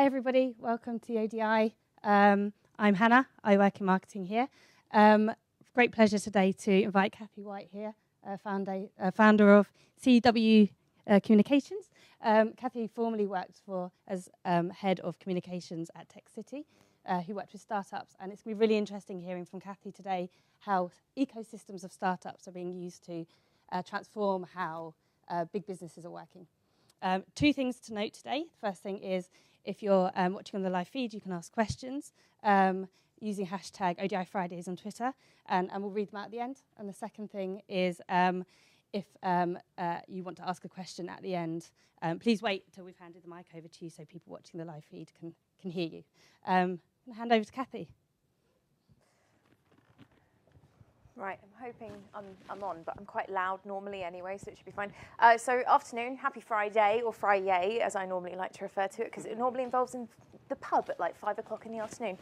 Hi everybody, welcome to ODI. I'm Hannah, I work in marketing here. Great pleasure today to invite Cathy White here, founder of CEW Communications. Cathy formerly worked as head of communications at Tech City, who worked with startups, and it's going to be really interesting hearing from Cathy today how ecosystems of startups are being used to transform how big businesses are working. Two things to note today. The first thing is, if you're watching on the live feed, you can ask questions using hashtag ODI Fridays on Twitter, and we'll read them out at the end. And the second thing is, if you want to ask a question at the end, please wait until we've handed the mic over to you so people watching the live feed can hear you. I'm going to hand over to Cathy. Right, I'm hoping I'm on, but I'm quite loud normally anyway, so it should be fine. So afternoon, happy Friday, or Friday, as I normally like to refer to it, because it normally involves in the pub at like 5 o'clock in the afternoon.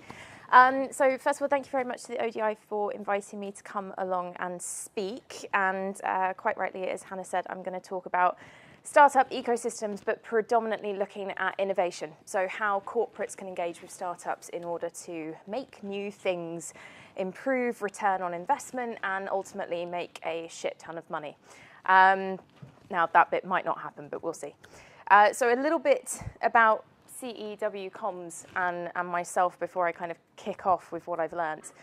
So first of all, thank you very much to the ODI for inviting me to come along and speak. And quite rightly, as Hannah said, I'm going to talk about startup ecosystems, but predominantly looking at innovation. So how corporates can engage with startups in order to make new things, improve return on investment, and ultimately make a shit ton of money. Now, that bit might not happen, but we'll see. So a little bit about CEW Comms and myself before I kind of kick off with what I've learnt.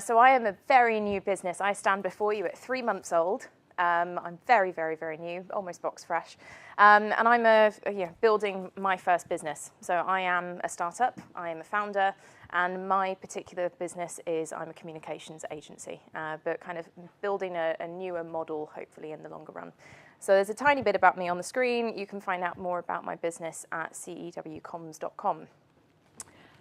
So I am a very new business. I stand before you at 3 months old. I'm very, very, very new, almost box fresh. And I'm building my first business. So I am a startup, I am a founder, and my particular business is I'm a communications agency, but kind of building a newer model, hopefully, in the longer run. So there's a tiny bit about me on the screen. You can find out more about my business at cewcomms.com.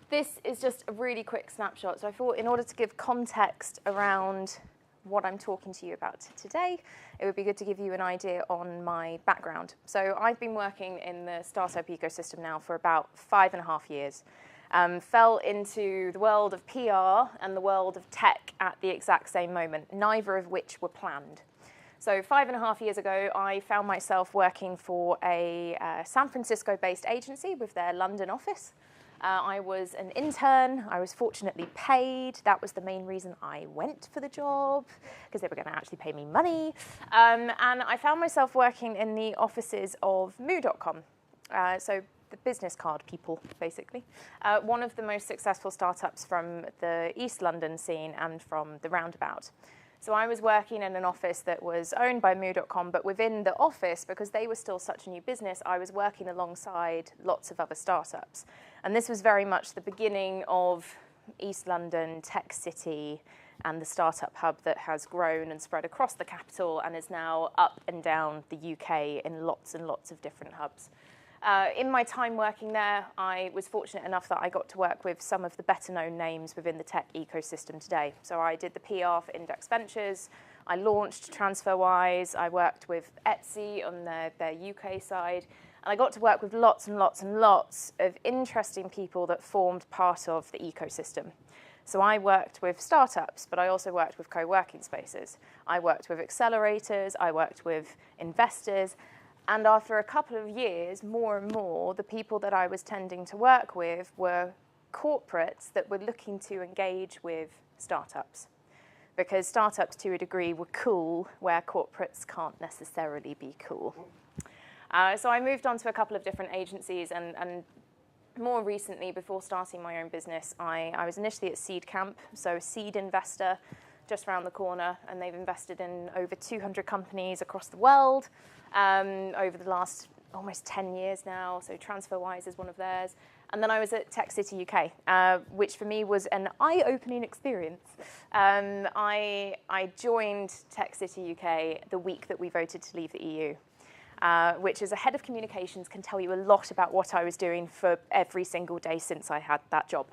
This is just a really quick snapshot. So I thought in order to give context around what I'm talking to you about today, it would be good to give you an idea on my background. So I've been working in the startup ecosystem now for about 5.5 years. Fell into the world of PR and the world of tech at the exact same moment, neither of which were planned. So 5.5 years ago, I found myself working for a San Francisco-based agency with their London office. I was an intern. I was fortunately paid. That was the main reason I went for the job, because they were going to actually pay me money. And I found myself working in the offices of moo.com. So the business card people, basically. One of the most successful startups from the East London scene and from the Roundabout. So I was working in an office that was owned by moo.com, but within the office, because they were still such a new business, I was working alongside lots of other startups. And this was very much the beginning of East London, Tech City, and the startup hub that has grown and spread across the capital and is now up and down the UK in lots and lots of different hubs. In my time working there, I was fortunate enough that I got to work with some of the better known names within the tech ecosystem today. So I did the PR for Index Ventures, I launched TransferWise, I worked with Etsy on their UK side, and I got to work with lots and lots and lots of interesting people that formed part of the ecosystem. So I worked with startups, but I also worked with co-working spaces. I worked with accelerators, I worked with investors, and after a couple of years, more and more, the people that I was tending to work with were corporates that were looking to engage with startups. Because startups, to a degree, were cool, where corporates can't necessarily be cool. So I moved on to a couple of different agencies, and more recently, before starting my own business, I was initially at Seedcamp, so a seed investor just around the corner, and they've invested in over 200 companies across the world over the last almost 10 years now. So TransferWise is one of theirs. And then I was at Tech City UK, which for me was an eye-opening experience. I joined Tech City UK the week that we voted to leave the EU. Which as a head of communications can tell you a lot about what I was doing for every single day since I had that job.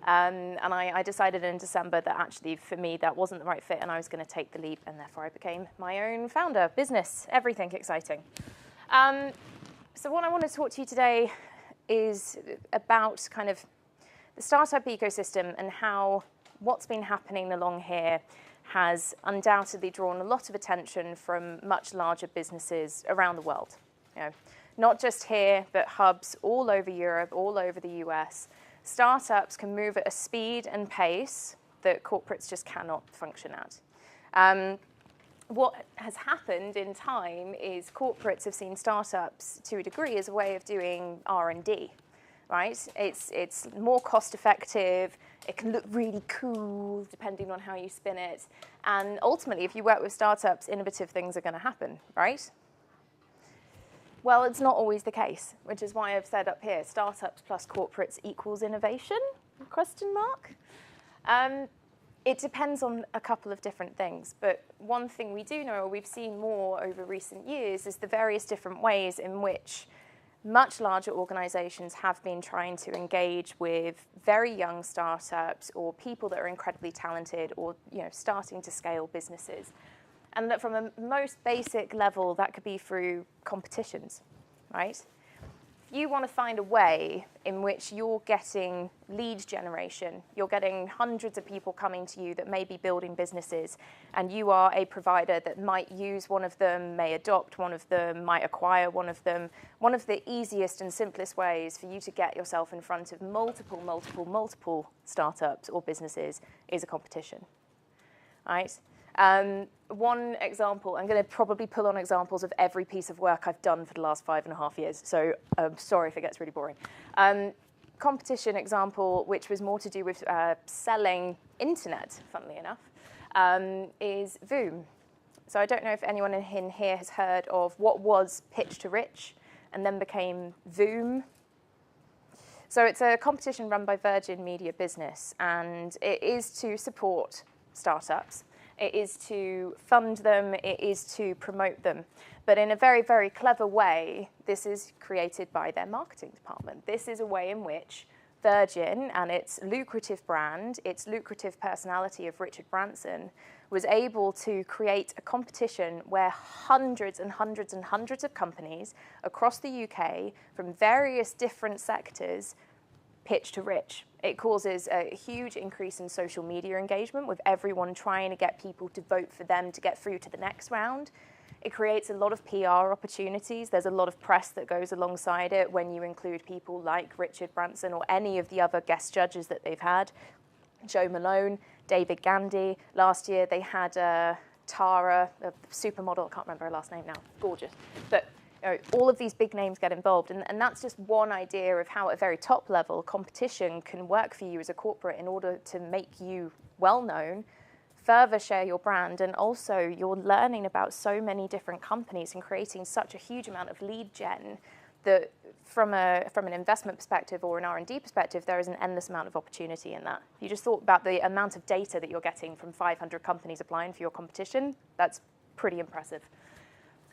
And I decided in December that actually for me that wasn't the right fit and I was going to take the leap, and therefore I became my own founder, business, everything exciting. So what I want to talk to you today is about kind of the startup ecosystem and how what's been happening along here has undoubtedly drawn a lot of attention from much larger businesses around the world. You know, not just here, but hubs all over Europe, all over the US. Startups can move at a speed and pace that corporates just cannot function at. What has happened in time is corporates have seen startups to a degree as a way of doing R&D, right? It's more cost effective, it can look really cool depending on how you spin it, and ultimately if you work with startups, innovative things are going to happen, right? Well, it's not always the case, which is why I've said up here, startups plus corporates equals innovation, question mark. It depends on a couple of different things, but one thing we do know, or we've seen more over recent years, is the various different ways in which much larger organizations have been trying to engage with very young startups or people that are incredibly talented or starting to scale businesses. And that from a most basic level, that could be through competitions, right? If you want to find a way in which you're getting lead generation, you're getting hundreds of people coming to you that may be building businesses, and you are a provider that might use one of them, may adopt one of them, might acquire one of them, one of the easiest and simplest ways for you to get yourself in front of multiple startups or businesses is a competition, right? One example, I'm going to probably pull on examples of every piece of work I've done for the last 5.5 years, so I'm sorry if it gets really boring. Competition example, which was more to do with selling internet, funnily enough, is Voom. So I don't know if anyone in here has heard of what was Pitch to Rich and then became Voom. So it's a competition run by Virgin Media Business, and it is to support startups. It is to fund them, it is to promote them. But in a very, very clever way, this is created by their marketing department. This is a way in which Virgin and its lucrative brand, its lucrative personality of Richard Branson, was able to create a competition where hundreds and hundreds and hundreds of companies across the UK from various different sectors pitch to Rich. It causes a huge increase in social media engagement with everyone trying to get people to vote for them to get through to the next round. It creates a lot of PR opportunities. There's a lot of press that goes alongside it when you include people like Richard Branson or any of the other guest judges that they've had. Joe Malone, David Gandy. Last year they had Tara, a supermodel, I can't remember her last name now, gorgeous. But all of these big names get involved, and that's just one idea of how at a very top level competition can work for you as a corporate in order to make you well known, further share your brand, and also you're learning about so many different companies and creating such a huge amount of lead gen that from an investment perspective or an R&D perspective, there is an endless amount of opportunity in that. You just thought about the amount of data that you're getting from 500 companies applying for your competition. That's pretty impressive.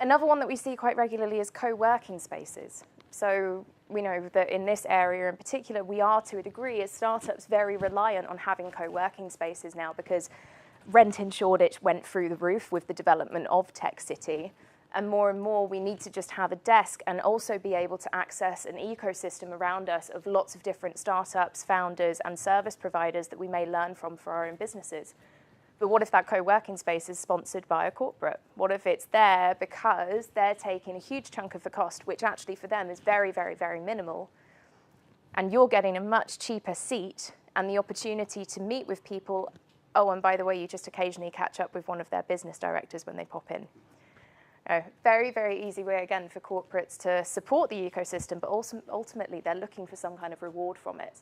Another one that we see quite regularly is co-working spaces. So we know that in this area in particular, we are to a degree as startups very reliant on having co-working spaces now because rent in Shoreditch went through the roof with the development of Tech City. And more we need to just have a desk and also be able to access an ecosystem around us of lots of different startups, founders, and service providers that we may learn from for our own businesses. But what if that co-working space is sponsored by a corporate? What if it's there because they're taking a huge chunk of the cost, which actually for them is very, very, very minimal, and you're getting a much cheaper seat and the opportunity to meet with people. Oh, and by the way, you just occasionally catch up with one of their business directors when they pop in. Very, very easy way, again, for corporates to support the ecosystem, but also ultimately they're looking for some kind of reward from it.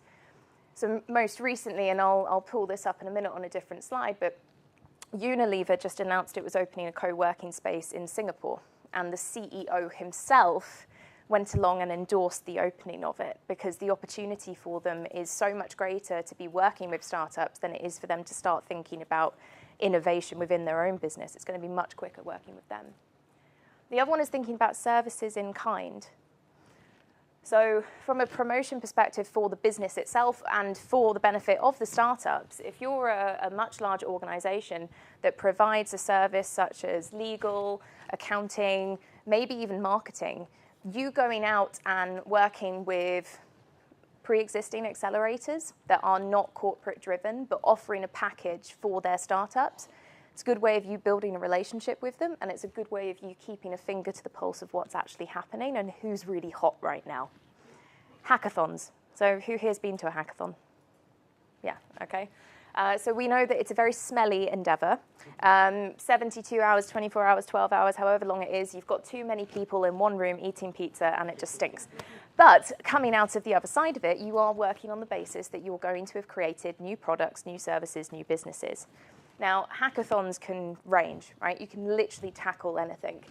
So most recently, and I'll pull this up in a minute on a different slide, but Unilever just announced it was opening a co-working space in Singapore, and the CEO himself went along and endorsed the opening of it because the opportunity for them is so much greater to be working with startups than it is for them to start thinking about innovation within their own business. It's going to be much quicker working with them. The other one is thinking about services in kind. So from a promotion perspective for the business itself and for the benefit of the startups, if you're a much larger organization that provides a service such as legal, accounting, maybe even marketing, you going out and working with pre-existing accelerators that are not corporate driven but offering a package for their startups, It's a good way of you building a relationship with them, and it's a good way of you keeping a finger to the pulse of what's actually happening and who's really hot right now. Hackathons. So who here's been to a hackathon? Yeah, okay. So we know that it's a very smelly endeavour. 72 hours, 24 hours, 12 hours, however long it is, you've got too many people in one room eating pizza and it just stinks. But coming out of the other side of it, you are working on the basis that you're going to have created new products, new services, new businesses. Now, hackathons can range, right? You can literally tackle anything.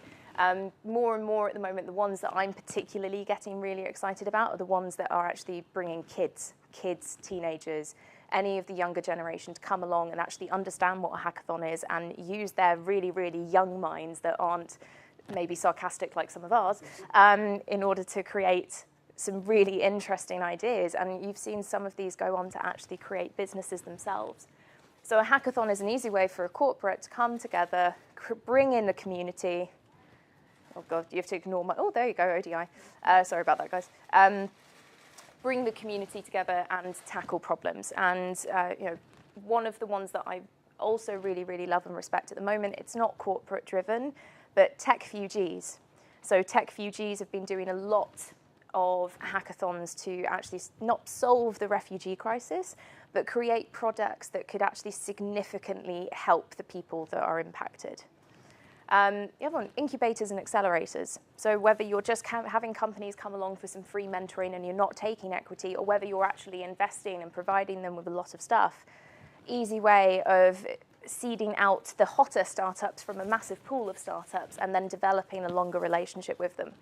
More and more at the moment, the ones that I'm particularly getting really excited about are the ones that are actually bringing kids, teenagers, any of the younger generation to come along and actually understand what a hackathon is and use their really, really young minds that aren't maybe sarcastic like some of ours in order to create some really interesting ideas. And you've seen some of these go on to actually create businesses themselves. So a hackathon is an easy way for a corporate to come together, bring in the community. Oh God, you have to ignore my, oh, there you go, ODI. Sorry about that, guys. Bring the community together and tackle problems. And one of the ones that I also really, really love and respect at the moment, it's not corporate driven, but tech-fugees. So tech-fugees have been doing a lot of hackathons to actually not solve the refugee crisis, but create products that could actually significantly help the people that are impacted. The other one, incubators and accelerators. So whether you're just having companies come along for some free mentoring and you're not taking equity, or whether you're actually investing and providing them with a lot of stuff, easy way of seeding out the hotter startups from a massive pool of startups and then developing a longer relationship with them.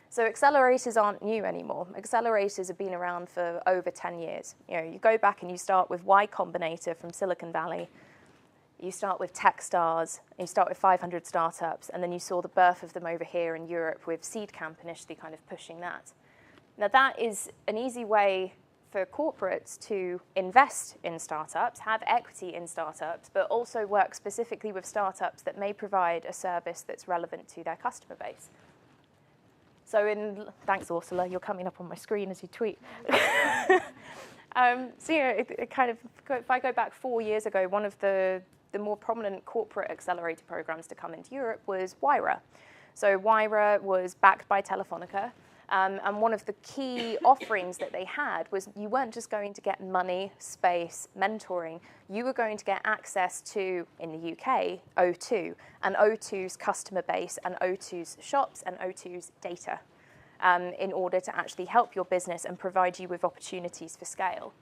So accelerators aren't new anymore. Accelerators have been around for over 10 years. You go back and you start with Y Combinator from Silicon Valley. You start with Techstars, you start with 500 startups, and then you saw the birth of them over here in Europe with Seedcamp initially kind of pushing that. Now that is an easy way for corporates to invest in startups, have equity in startups, but also work specifically with startups that may provide a service that's relevant to their customer base. So thanks Ursula, you're coming up on my screen as you tweet. It kind of, if I go back 4 years ago, one of the more prominent corporate accelerator programs to come into Europe was Wyra. So Wyra was backed by Telefonica, and one of the key offerings that they had was you weren't just going to get money, space, mentoring, you were going to get access to, in the UK, O2, and O2's customer base, and O2's shops, and O2's data, in order to actually help your business and provide you with opportunities for scale.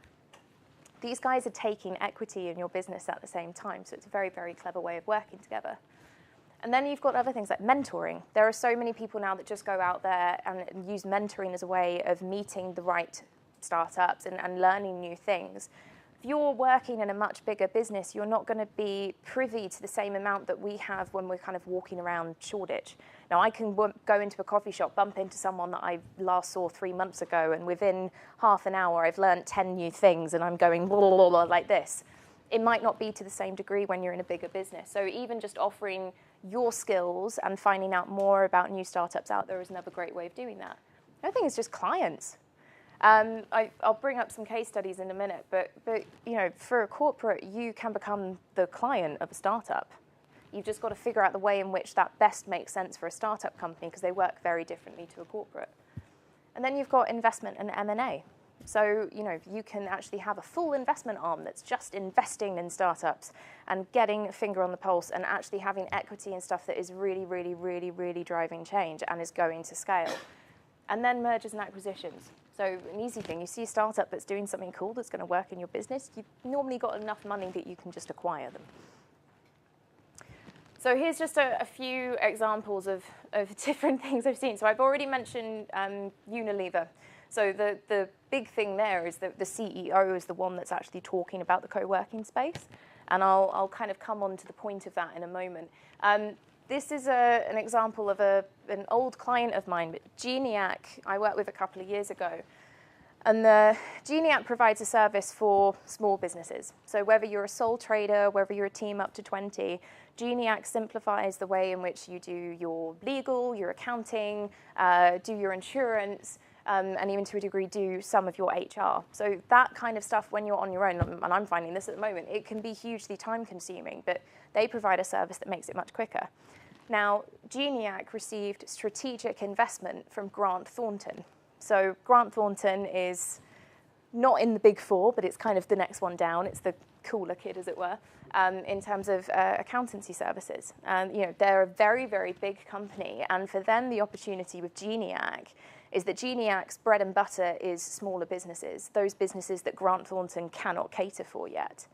These guys are taking equity in your business at the same time, so it's a very, very clever way of working together. And then you've got other things like mentoring. There are so many people now that just go out there and use mentoring as a way of meeting the right startups and learning new things. If you're working in a much bigger business, you're not going to be privy to the same amount that we have when we're kind of walking around Shoreditch. Now, I can go into a coffee shop, bump into someone that I last saw 3 months ago, and within half an hour, I've learned 10 new things, and I'm going blah, blah, blah, like this. It might not be to the same degree when you're in a bigger business. So even just offering your skills and finding out more about new startups out there is another great way of doing that. The other thing is just clients. I'll bring up some case studies in a minute, but for a corporate, you can become the client of a startup. You've just got to figure out the way in which that best makes sense for a startup company, because they work very differently to a corporate. And then you've got investment and M&A. So, you can actually have a full investment arm that's just investing in startups and getting a finger on the pulse and actually having equity in stuff that is really, really, really, really driving change and is going to scale. And then mergers and acquisitions. So an easy thing, you see a startup that's doing something cool that's going to work in your business, you've normally got enough money that you can just acquire them. So here's just a few examples of different things I've seen. So I've already mentioned Unilever. So the big thing there is that the CEO is the one that's actually talking about the co-working space. And I'll kind of come on to the point of that in a moment. This is an example of an old client of mine, Geniac, I worked with a couple of years ago. And the Geniac provides a service for small businesses. So whether you're a sole trader, whether you're a team up to 20, Geniac simplifies the way in which you do your legal, your accounting, do your insurance, and even to a degree do some of your HR. So that kind of stuff when you're on your own, and I'm finding this at the moment, it can be hugely time consuming, but they provide a service that makes it much quicker. Now, Geniac received strategic investment from Grant Thornton. So Grant Thornton is not in the big four, but it's kind of the next one down. It's the cooler kid, as it were, in terms of accountancy services. They're a very, very big company, and for them, the opportunity with Geniac is that Geniac's bread and butter is smaller businesses, those businesses that Grant Thornton cannot cater for yet.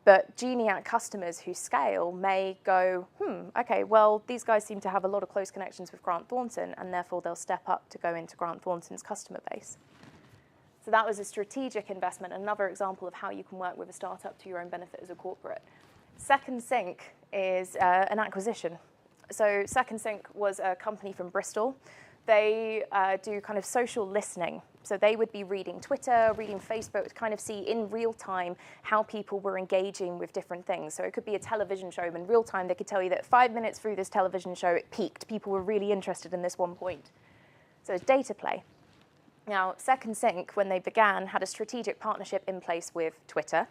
But Geniac customers who scale may go, okay, well, these guys seem to have a lot of close connections with Grant Thornton, and therefore they'll step up to go into Grant Thornton's customer base. So that was a strategic investment, another example of how you can work with a startup to your own benefit as a corporate. Second Sync is an acquisition. So Second Sync was a company from Bristol. They do kind of social listening. So they would be reading Twitter, reading Facebook to kind of see in real time how people were engaging with different things. So it could be a television show, and in real time they could tell you that 5 minutes through this television show it peaked. People were really interested in this one point. So it's data play. Now, Second Sync, when they began, had a strategic partnership in place with Twitter.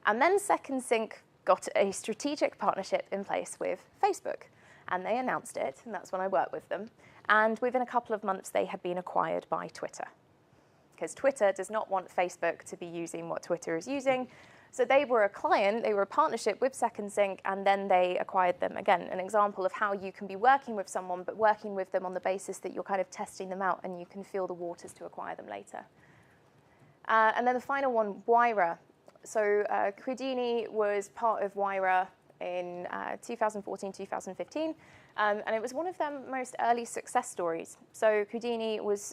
And then Second Sync got a strategic partnership in place with Facebook. And they announced it, and that's when I worked with them. And within a couple of months, they had been acquired by Twitter. Because Twitter does not want Facebook to be using what Twitter is using. So they were a client, they were a partnership with Second Sync, and then they acquired them. Again, an example of how you can be working with someone, but working with them on the basis that you're kind of testing them out and you can feel the waters to acquire them later. And then the final one, Wyra. So Houdini was part of Wyra in 2014, 2015. And it was one of their most early success stories. So Houdini was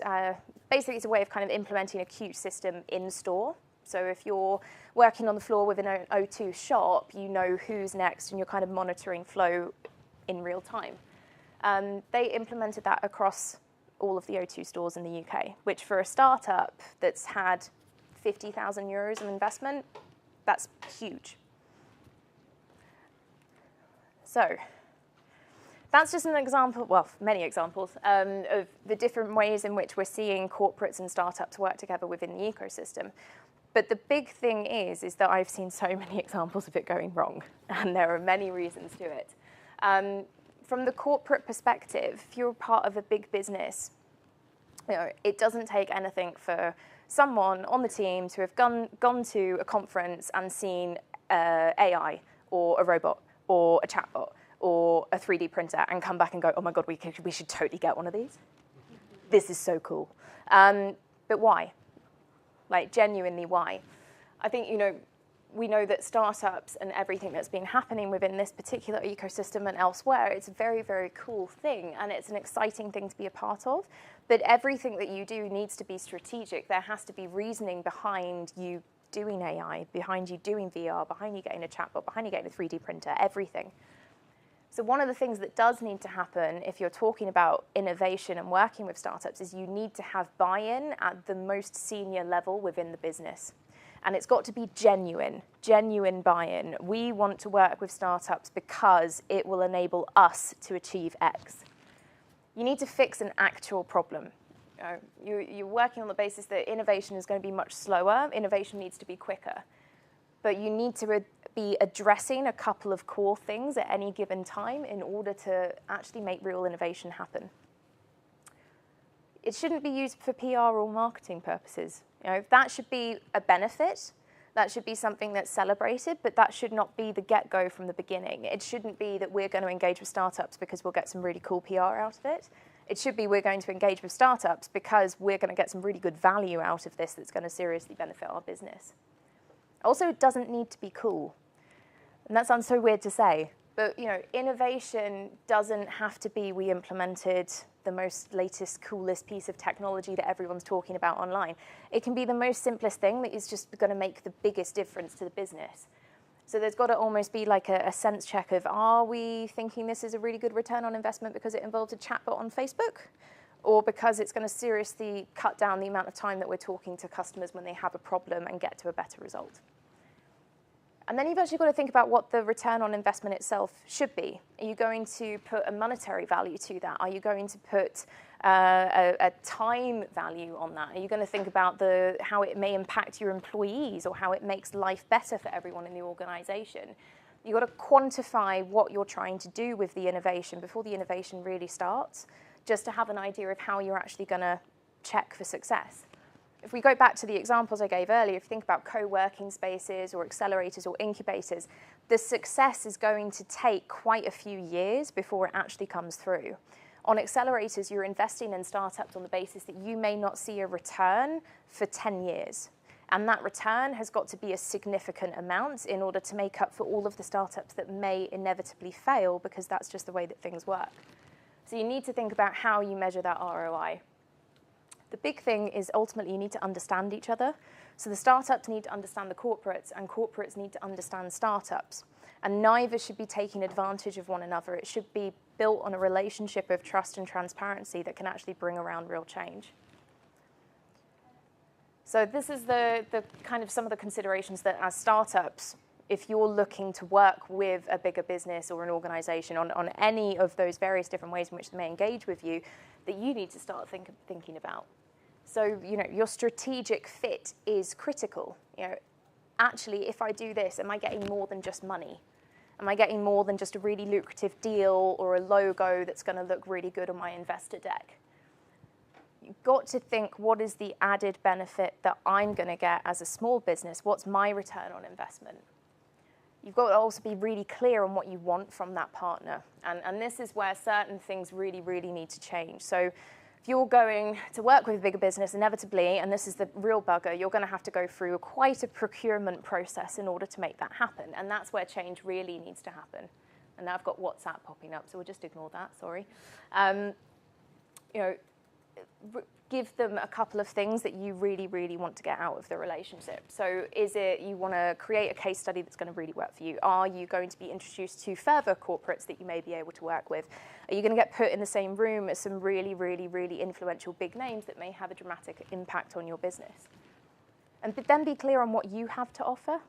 basically it's a way of kind of implementing a queue system in store. So if you're working on the floor within an O2 shop, you know who's next and you're kind of monitoring flow in real time. They implemented that across all of the O2 stores in the UK, which for a startup that's had 50,000 euros of investment, that's huge. So that's just an example, well, many examples, of the different ways in which we're seeing corporates and startups work together within the ecosystem. But the big thing is that I've seen so many examples of it going wrong, and there are many reasons to it. From the corporate perspective, if you're part of a big business, it doesn't take anything for someone on the team to have gone to a conference and seen AI or a robot or a chatbot or a 3D printer and come back and go, oh my God, we should totally get one of these. This is so cool. But why? Like, genuinely, why? I think, we know that startups and everything that's been happening within this particular ecosystem and elsewhere, it's a very, very cool thing, and it's an exciting thing to be a part of. But everything that you do needs to be strategic. There has to be reasoning behind you doing AI, behind you doing VR, behind you getting a chatbot, behind you getting a 3D printer, everything. So one of the things that does need to happen if you're talking about innovation and working with startups is you need to have buy-in at the most senior level within the business. And it's got to be genuine buy-in. We want to work with startups because it will enable us to achieve X. You need to fix an actual problem. You're working on the basis that innovation is going to be much slower. Innovation needs to be quicker. But you need to be addressing a couple of core things at any given time in order to actually make real innovation happen. It shouldn't be used for PR or marketing purposes. That should be a benefit. That should be something that's celebrated, but that should not be the get-go from the beginning. It shouldn't be that we're going to engage with startups because we'll get some really cool PR out of it. It should be we're going to engage with startups because we're going to get some really good value out of this that's going to seriously benefit our business. Also, it doesn't need to be cool. And that sounds so weird to say, but innovation doesn't have to be we implemented the most latest, coolest piece of technology that everyone's talking about online. It can be the most simplest thing that is just going to make the biggest difference to the business. So there's got to almost be like a sense check of, are we thinking this is a really good return on investment because it involved a chatbot on Facebook? Or because it's going to seriously cut down the amount of time that we're talking to customers when they have a problem and get to a better result. And then you've actually got to think about what the return on investment itself should be. Are you going to put a monetary value to that? Are you going to put a time value on that? Are you going to think about how it may impact your employees or how it makes life better for everyone in the organization? You've got to quantify what you're trying to do with the innovation before the innovation really starts, just to have an idea of how you're actually going to check for success. If we go back to the examples I gave earlier, if you think about co-working spaces or accelerators or incubators, the success is going to take quite a few years before it actually comes through. On accelerators, you're investing in startups on the basis that you may not see a return for 10 years. And that return has got to be a significant amount in order to make up for all of the startups that may inevitably fail, because that's just the way that things work. So you need to think about how you measure that ROI. The big thing is ultimately you need to understand each other. So the startups need to understand the corporates, and corporates need to understand startups. And neither should be taking advantage of one another. It should be built on a relationship of trust and transparency that can actually bring around real change. So this is the kind of some of the considerations that as startups, if you're looking to work with a bigger business or an organization on any of those various different ways in which they may engage with you, that you need to start thinking about. So, your strategic fit is critical. Actually, if I do this, am I getting more than just money? Am I getting more than just a really lucrative deal or a logo that's going to look really good on my investor deck? You've got to think, what is the added benefit that I'm going to get as a small business? What's my return on investment? You've got to also be really clear on what you want from that partner. And this is where certain things really, really need to change. So if you're going to work with a bigger business, inevitably, and this is the real bugger, you're going to have to go through quite a procurement process in order to make that happen. And that's where change really needs to happen. And now I've got WhatsApp popping up, so we'll just ignore that, sorry. Give them a couple of things that you really, really want to get out of the relationship. So is it you want to create a case study that's going to really work for you? Are you going to be introduced to further corporates that you may be able to work with? Are you going to get put in the same room as some really, really, really influential big names that may have a dramatic impact on your business? And then be clear on what you have to offer.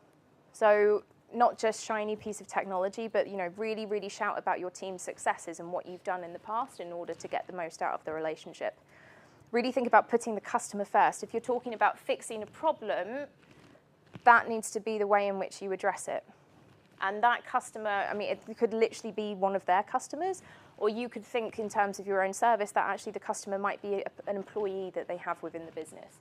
So not just shiny piece of technology, but really, really shout about your team's successes and what you've done in the past in order to get the most out of the relationship. Really think about putting the customer first. If you're talking about fixing a problem, that needs to be the way in which you address it. And that customer, it could literally be one of their customers, or you could think in terms of your own service that actually the customer might be an employee that they have within the business.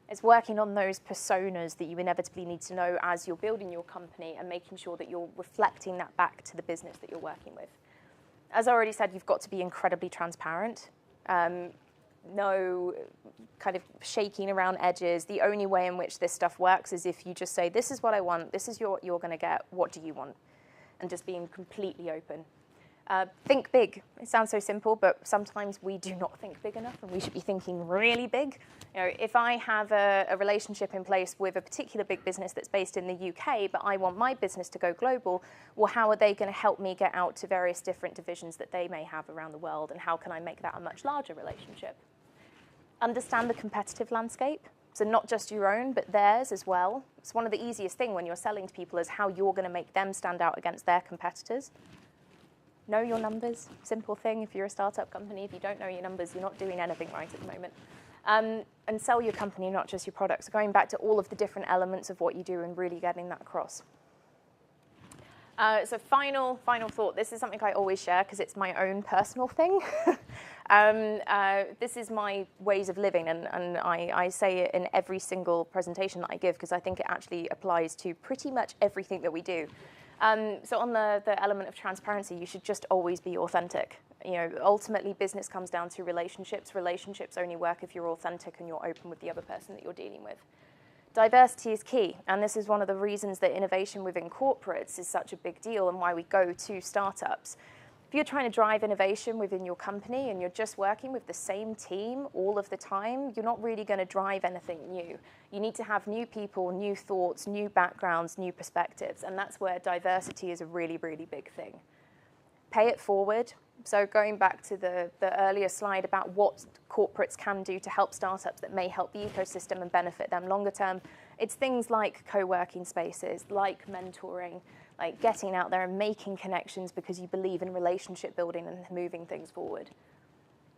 It's working on those personas that you inevitably need to know as you're building your company and making sure that you're reflecting that back to the business that you're working with. As I already said, you've got to be incredibly transparent. No kind of shaking around edges. The only way in which this stuff works is if you just say, this is what I want, this is what you're going to get, what do you want? And just being completely open. Think big. It sounds so simple, but sometimes we do not think big enough, and we should be thinking really big. If I have a relationship in place with a particular big business that's based in the UK, but I want my business to go global, well, how are they going to help me get out to various different divisions that they may have around the world, and how can I make that a much larger relationship? Understand the competitive landscape. So not just your own, but theirs as well. It's one of the easiest things when you're selling to people is how you're going to make them stand out against their competitors. Know your numbers. Simple thing if you're a startup company. If you don't know your numbers, you're not doing anything right at the moment. And sell your company, not just your products. So going back to all of the different elements of what you do and really getting that across. So final thought. This is something I always share because it's my own personal thing. This is my ways of living, and I say it in every single presentation that I give because I think it actually applies to pretty much everything that we do. So on the element of transparency, you should just always be authentic. Ultimately, business comes down to relationships. Relationships only work if you're authentic and you're open with the other person that you're dealing with. Diversity is key, and this is one of the reasons that innovation within corporates is such a big deal and why we go to startups. If you're trying to drive innovation within your company and you're just working with the same team all of the time, you're not really going to drive anything new. You need to have new people, new thoughts, new backgrounds, new perspectives, and that's where diversity is a really, really big thing. pay it forward. So going back to the earlier slide about what corporates can do to help startups that may help the ecosystem and benefit them longer term, it's things like co-working spaces, like mentoring, like getting out there and making connections because you believe in relationship building and moving things forward.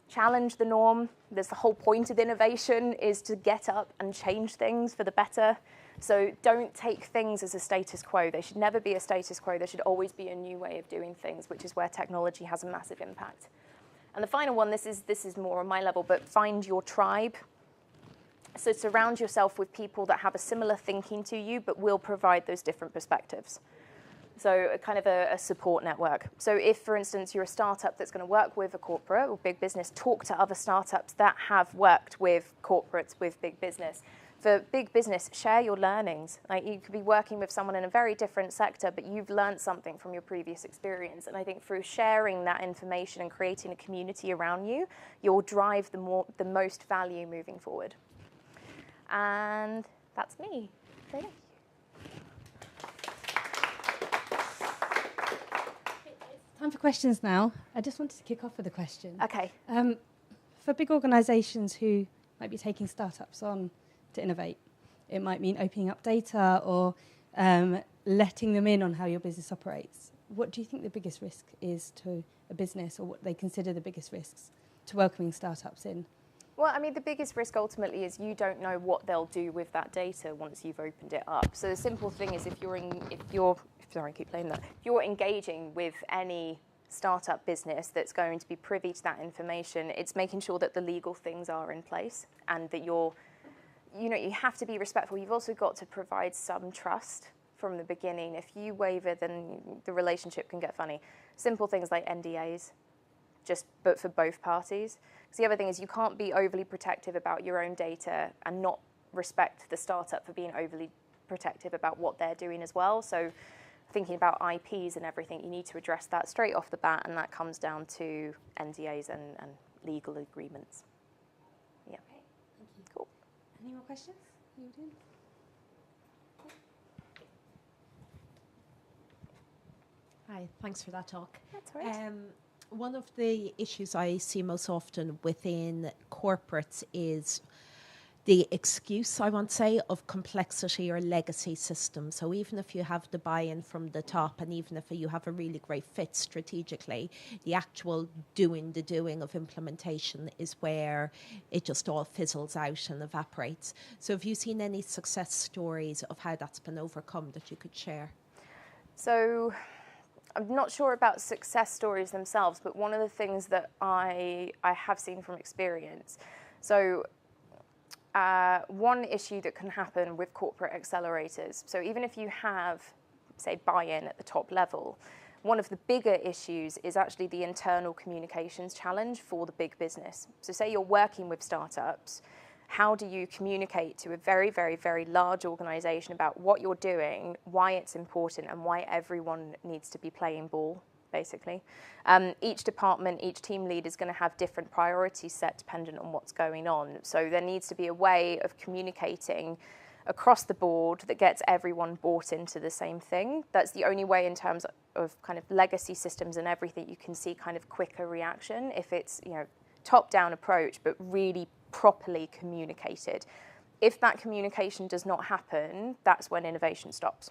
Challenge the norm. There's the whole point of innovation is to get up and change things for the better. So don't take things as a status quo. They should never be a status quo. There should always be a new way of doing things, which is where technology has a massive impact. And the final one, this is more on my level, but find your tribe. So surround yourself with people that have a similar thinking to you, but will provide those different perspectives. So a kind of a support network. So if, for instance, you're a startup that's going to work with a corporate or big business, talk to other startups that have worked with corporates, with big business. For big business, share your learnings. Like you could be working with someone in a very different sector, but you've learned something from your previous experience. And I think through sharing that information and creating a community around you, you'll drive the most value moving forward. And that's me. So yeah. Time for questions now. I just wanted to kick off with a question. Okay. For big organisations who might be taking startups on to innovate, it might mean opening up data or letting them in on how your business operates. What do you think the biggest risk is to a business, or what they consider the biggest risks to welcoming startups in? Well, I mean, the biggest risk ultimately is you don't know what they'll do with that data once you've opened it up. So the simple thing is if you're engaging with any startup business that's going to be privy to that information, it's making sure that the legal things are in place and that you have to be respectful. You've also got to provide some trust from the beginning. If you waver, then the relationship can get funny. Simple things like NDAs, but for both parties. Because the other thing is you can't be overly protective about your own data and not respect the startup for being overly protective about what they're doing as well. So thinking about IPs and everything, you need to address that straight off the bat, and that comes down to NDAs and legal agreements. Yeah. Okay, thank you. Cool. Any more questions? Hi, thanks for that talk. That's all right. One of the issues I see most often within corporates is the excuse, I want to say, of complexity or legacy systems. So even if you have the buy-in from the top, and even if you have a really great fit strategically, the actual doing of implementation is where it just all fizzles out and evaporates. So have you seen any success stories of how that's been overcome that you could share? So I'm not sure about success stories themselves, but one of the things that I have seen from experience. So one issue that can happen with corporate accelerators, so even if you have, say, buy-in at the top level, one of the bigger issues is actually the internal communications challenge for the big business. So say you're working with startups, how do you communicate to a very, very, very large organization about what you're doing, why it's important, and why everyone needs to be playing ball, basically? Each department, each team lead is going to have different priorities set dependent on what's going on. So there needs to be a way of communicating across the board that gets everyone bought into the same thing. That's the only way in terms of kind of legacy systems and everything you can see kind of quicker reaction if it's, top-down approach, but really properly communicated. If that communication does not happen, that's when innovation stops.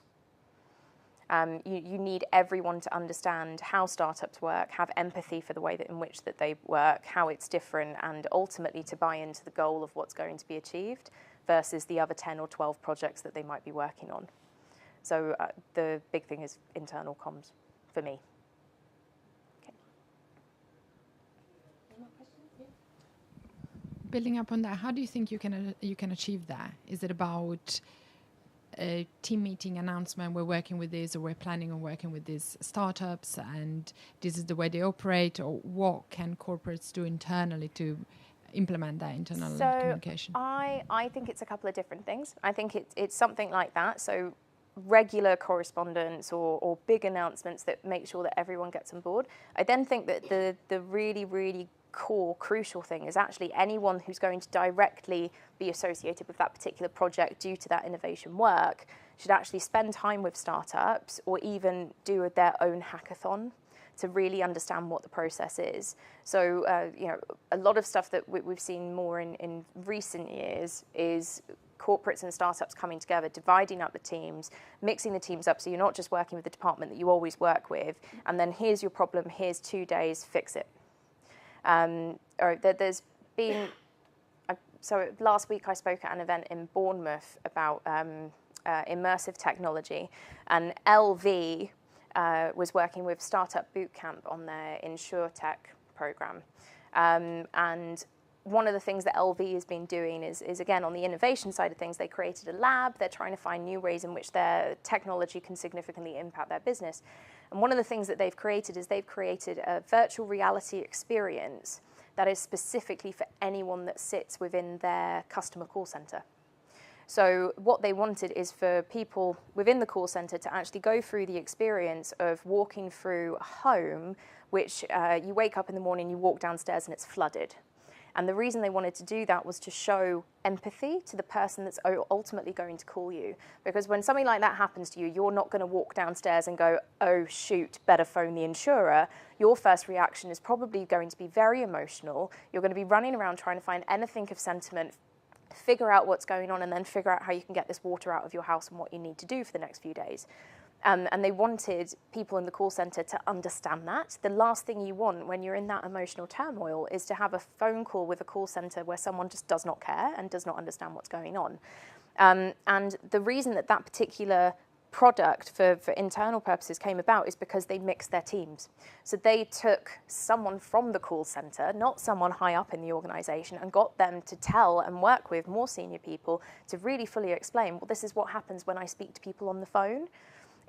You need everyone to understand how startups work, have empathy for the way in which that they work, how it's different, and ultimately to buy into the goal of what's going to be achieved versus the other 10 or 12 projects that they might be working on. So the big thing is internal comms for me. Building up on that, how do you think you can achieve that? Is it about a team meeting announcement, we're working with this, or we're planning on working with these startups, and this is the way they operate, or what can corporates do internally to implement that internal communication? I think it's a couple of different things. I think it's something like that. So regular correspondence or big announcements that make sure that everyone gets on board. I then think that the really, really core crucial thing is actually anyone who's going to directly be associated with that particular project due to that innovation work should actually spend time with startups or even do their own hackathon to really understand what the process is. So, a lot of stuff that we've seen more in recent years is corporates and startups coming together, dividing up the teams, mixing the teams up, so you're not just working with the department that you always work with, and then here's your problem, here's 2 days, fix it. Or there's been, so last week I spoke at an event in Bournemouth about immersive technology, and LV was working with Startup Bootcamp on their InsurTech program. And one of the things that LV has been doing is again, on the innovation side of things, they created a lab. They're trying to find new ways in which their technology can significantly impact their business. And one of the things that they've created is they've created a virtual reality experience that is specifically for anyone that sits within their customer call center. So what they wanted is for people within the call center to actually go through the experience of walking through a home, which you wake up in the morning, you walk downstairs and it's flooded. And the reason they wanted to do that was to show empathy to the person that's ultimately going to call you. Because when something like that happens to you, you're not going to walk downstairs and go, oh, shoot, better phone the insurer. Your first reaction is probably going to be very emotional. You're going to be running around trying to find anything of sentiment, figure out what's going on, and then figure out how you can get this water out of your house and what you need to do for the next few days. And they wanted people in the call center to understand that. The last thing you want when you're in that emotional turmoil is to have a phone call with a call center where someone just does not care and does not understand what's going on. And the reason that that particular product for internal purposes came about is because they mixed their teams. So they took someone from the call center, not someone high up in the organization, and got them to tell and work with more senior people to really fully explain, well, this is what happens when I speak to people on the phone,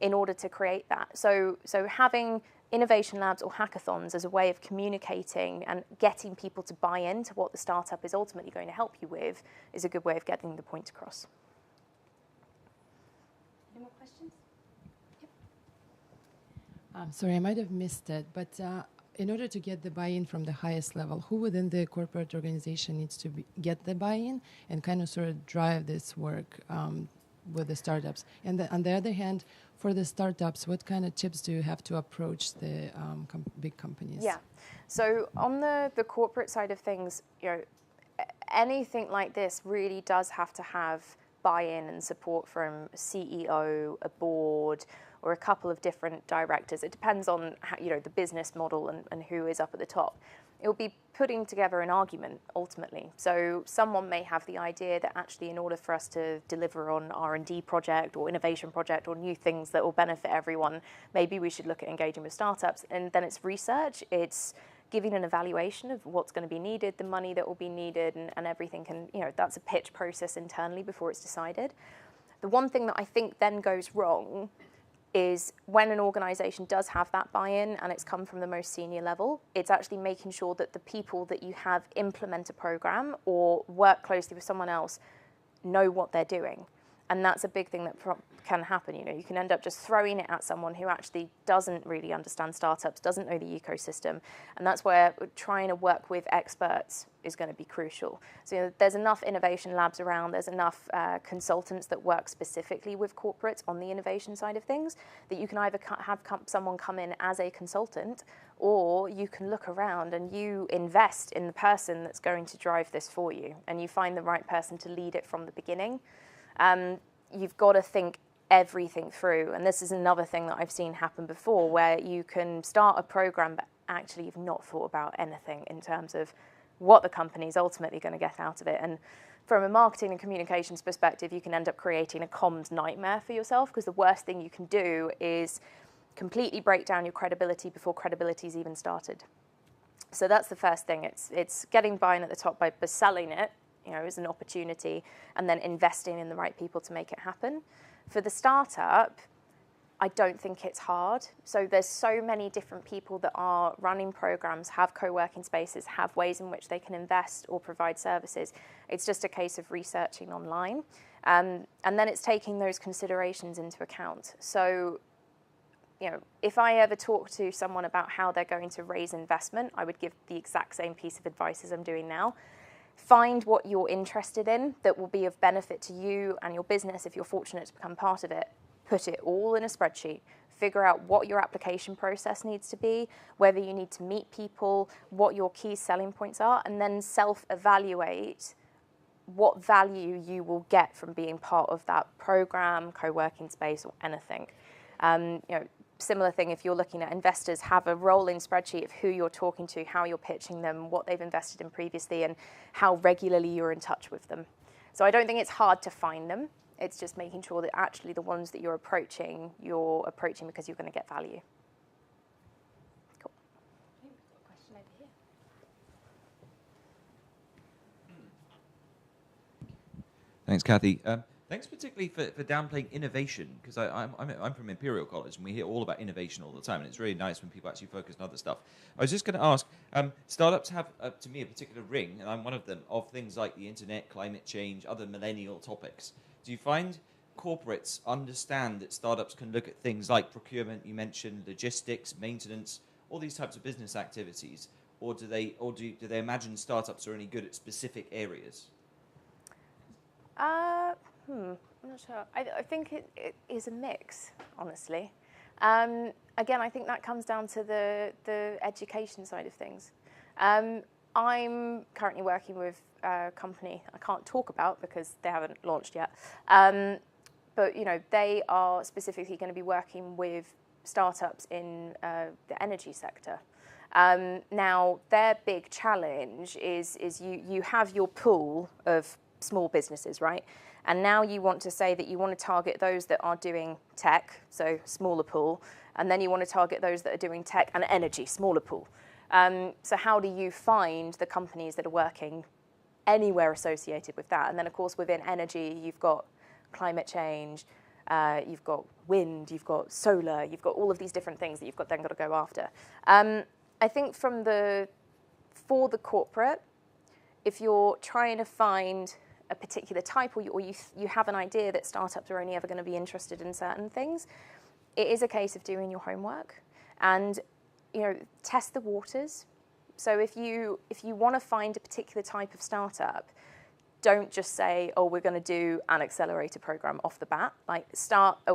in order to create that. So having innovation labs or hackathons as a way of communicating and getting people to buy into what the startup is ultimately going to help you with is a good way of getting the point across. Any more questions? Sorry, I might have missed it, but in order to get the buy-in from the highest level, who within the corporate organization needs to get the buy-in and kind of sort of drive this work with the startups? And on the other hand, for the startups, what kind of tips do you have to approach the big companies? Yeah, so on the corporate side of things, anything like this really does have to have buy-in and support from a CEO, a board, or a couple of different directors. It depends on how, the business model and who is up at the top. It will be putting together an argument, ultimately. So someone may have the idea that actually in order for us to deliver on R&D project or innovation project or new things that will benefit everyone, maybe we should look at engaging with startups. And then it's research, it's giving an evaluation of what's going to be needed, the money that will be needed, and everything can, that's a pitch process internally before it's decided. The one thing that I think then goes wrong is when an organisation does have that buy-in and it's come from the most senior level, it's actually making sure that the people that you have implement a programme or work closely with someone else know what they're doing. And that's a big thing that can happen. You can end up just throwing it at someone who actually doesn't really understand startups, doesn't know the ecosystem. And that's where trying to work with experts is going to be crucial. So there's enough innovation labs around, there's enough consultants that work specifically with corporates on the innovation side of things that you can either have someone come in as a consultant, or you can look around and you invest in the person that's going to drive this for you, and you find the right person to lead it from the beginning. You've got to think everything through, and this is another thing that I've seen happen before, where you can start a program but actually you've not thought about anything in terms of what the company's ultimately going to get out of it. And from a marketing and communications perspective, you can end up creating a comms nightmare for yourself, because the worst thing you can do is completely break down your credibility before credibility's even started. So that's the first thing. It's getting buy-in at the top by selling it, as an opportunity, and then investing in the right people to make it happen. For the startup, I don't think it's hard. So there's so many different people that are running programs, have co-working spaces, have ways in which they can invest or provide services. It's just a case of researching online. And then it's taking those considerations into account. So, if I ever talk to someone about how they're going to raise investment, I would give the exact same piece of advice as I'm doing now. Find what you're interested in that will be of benefit to you and your business if you're fortunate to become part of it. Put it all in a spreadsheet. figure out what your application process needs to be, whether you need to meet people, what your key selling points are, and then self-evaluate what value you will get from being part of that program, co-working space, or anything. Similar thing if you're looking at investors, have a rolling spreadsheet of who you're talking to, how you're pitching them, what they've invested in previously, and how regularly you're in touch with them. So I don't think it's hard to find them. It's just making sure that actually the ones that you're approaching because you're going to get value. Cool. We've got a question over here. Thanks, Cathy. Thanks particularly for downplaying innovation, because I'm from Imperial College and we hear all about innovation all the time, and it's really nice when people actually focus on other stuff. I was just going to ask, startups have, to me, a particular ring, and I'm one of them, of things like the internet, climate change, other millennial topics. Do you find corporates understand that startups can look at things like procurement, you mentioned, logistics, maintenance, all these types of business activities, or do they imagine startups are only good at specific areas? I'm not sure. I think it is a mix, honestly. Again, I think that comes down to the education side of things. I'm currently working with a company I can't talk about because they haven't launched yet. But they are specifically going to be working with startups in the energy sector. Now, their big challenge is you have your pool of small businesses, right? And now you want to say that you want to target those that are doing tech, so smaller pool, and then you want to target those that are doing tech and energy, smaller pool. So how do you find the companies that are working anywhere associated with that? And then, of course, within energy, you've got climate change, you've got wind, you've got solar, you've got all of these different things that you've then got to go after. I think for the corporate, if you're trying to find a particular type, or you have an idea that startups are only ever going to be interested in certain things, it is a case of doing your homework and test the waters. So if you want to find a particular type of startup, don't just say, oh, we're going to do an accelerator program off the bat.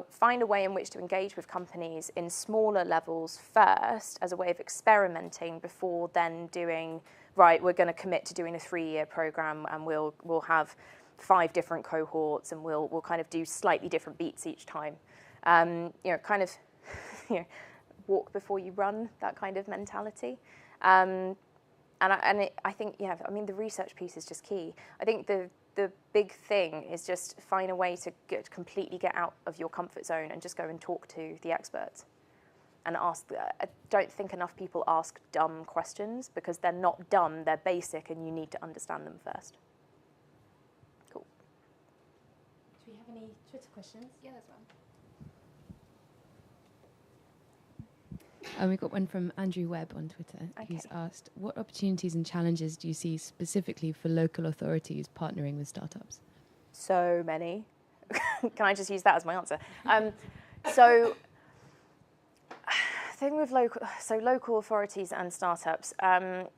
Find a way in which to engage with companies in smaller levels first as a way of experimenting before then doing, right, we're going to commit to doing a 3-year program and we'll have 5 different cohorts and we'll kind of do slightly different beats each time. Walk before you run, that kind of mentality. I think, the research piece is just key. I think the big thing is just find a way to completely get out of your comfort zone and just go and talk to the experts and ask. I don't think enough people ask dumb questions because they're not dumb, they're basic, and you need to understand them first. Cool. Do we have any Twitter questions? Yeah, there's one. We've got one from Andrew Webb on Twitter, who's asked, what opportunities and challenges do you see specifically for local authorities partnering with startups? So many. Can I just use that as my answer? So thing with local authorities and startups,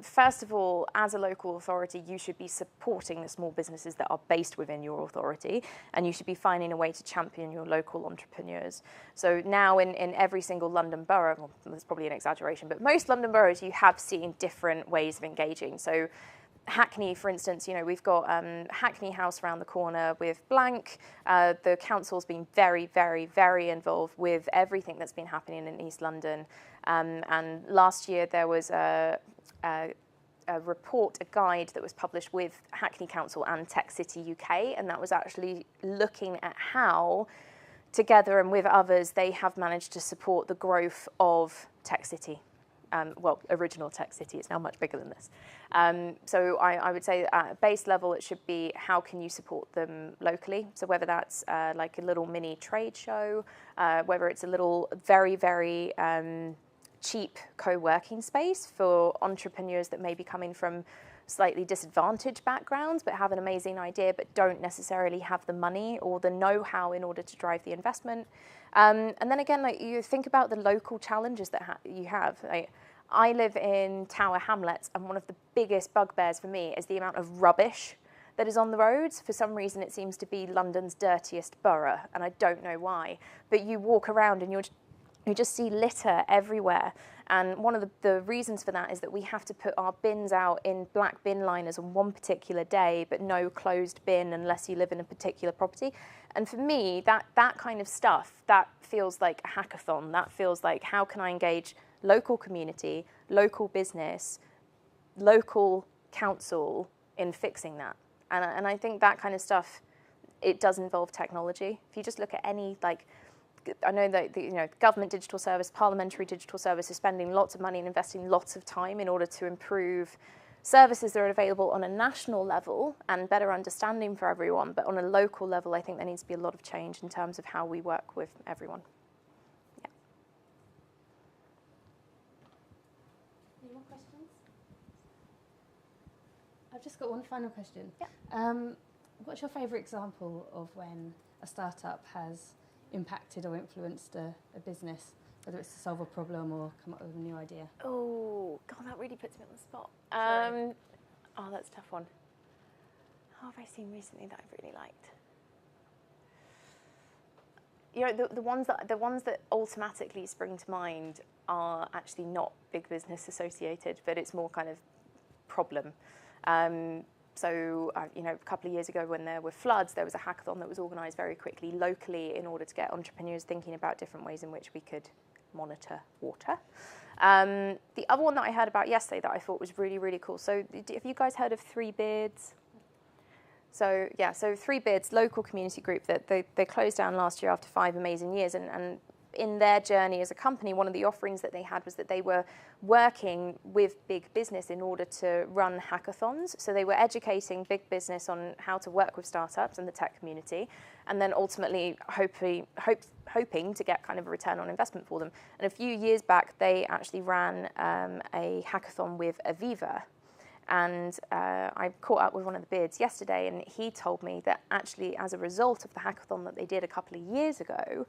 first of all, as a local authority, you should be supporting the small businesses that are based within your authority, and you should be finding a way to champion your local entrepreneurs. So now in every single London borough, well, that's probably an exaggeration, but most London boroughs, you have seen different ways of engaging. So Hackney, for instance, we've got Hackney House around the corner with Blank. The council's been very, very, very involved with everything that's been happening in East London. And last year there was a report, a guide that was published with Hackney Council and Tech City UK, and that was actually looking at how, together and with others, they have managed to support the growth of Tech City. Original Tech City, it's now much bigger than this. So I would say at a base level, it should be how can you support them locally? So whether that's like a little mini trade show, whether it's a little very, very cheap co-working space for entrepreneurs that may be coming from slightly disadvantaged backgrounds but have an amazing idea but don't necessarily have the money or the know-how in order to drive the investment. And then again, you think about the local challenges that you have. I live in Tower Hamlets, and one of the biggest bugbears for me is the amount of rubbish that is on the roads. For some reason, it seems to be London's dirtiest borough, and I don't know why. But you walk around and We just see litter everywhere. And one of the reasons for that is that we have to put our bins out in black bin liners on one particular day, but no closed bin unless you live in a particular property. And for me, that kind of stuff, that feels like a hackathon. That feels like, how can I engage local community, local business, local council in fixing that? And I think that kind of stuff, it does involve technology. If you just look at any, like, I know that the government digital service, parliamentary digital service is spending lots of money and investing lots of time in order to improve services that are available on a national level and better understanding for everyone. But on a local level, I think there needs to be a lot of change in terms of how we work with everyone. Yeah. Any more questions? I've just got one final question. Yeah. What's your favourite example of when a startup has impacted or influenced a business, whether it's to solve a problem or come up with a new idea? Oh, God, that really puts me on the spot. Oh, that's a tough one. What have I seen recently that I've really liked? You know, the ones that automatically spring to mind are actually not big business associated, but it's more kind of problem. So, you know, a couple of years ago when there were floods, there was a hackathon that was organised very quickly locally in order to get entrepreneurs thinking about different ways in which we could monitor water. The other one that I heard about yesterday that I thought was really, really cool. So have you guys heard of Three Beards? So, yeah, so Three Beards, local community group, that they closed down last year after 5 amazing years. And in their journey as a company, one of the offerings that they had was that they were working with big business in order to run hackathons. So they were educating big business on how to work with startups and the tech community, and then ultimately hoping to get kind of a return on investment for them. And a few years back, they actually ran a hackathon with Aviva. And I caught up with one of the beards yesterday, and he told me that actually as a result of the hackathon that they did a couple of years ago,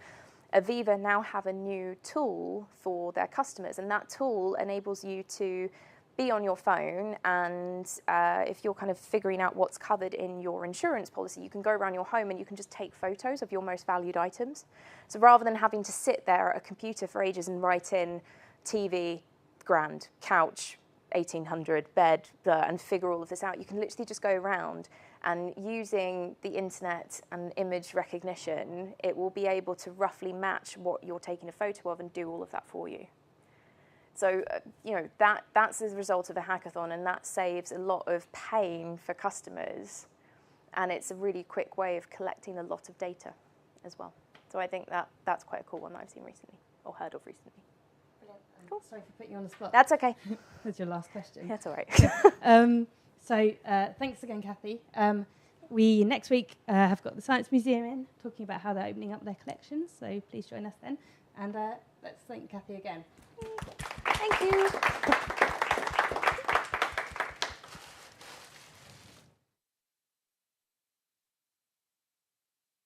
Aviva now have a new tool for their customers, and that tool enables you to be on your phone, and if you're kind of figuring out what's covered in your insurance policy, you can go around your home and you can just take photos of your most valued items. So rather than having to sit there at a computer for ages and write in TV, grand, couch, 1800, bed, and figure all of this out, you can literally just go around, and using the internet and image recognition, it will be able to roughly match what you're taking a photo of and do all of that for you. So, you know, that's as a result of a hackathon, and that saves a lot of pain for customers, and it's a really quick way of collecting a lot of data as well. So I think that's quite a cool one that I've seen recently, or heard of recently. Brilliant. Cool. Sorry for putting you on the spot. That's okay. That's your last question. That's all right. So thanks again, Cathy. We next week have got the Science Museum in, talking about how they're opening up their collections, so please join us then. And let's thank Cathy again. Thank you.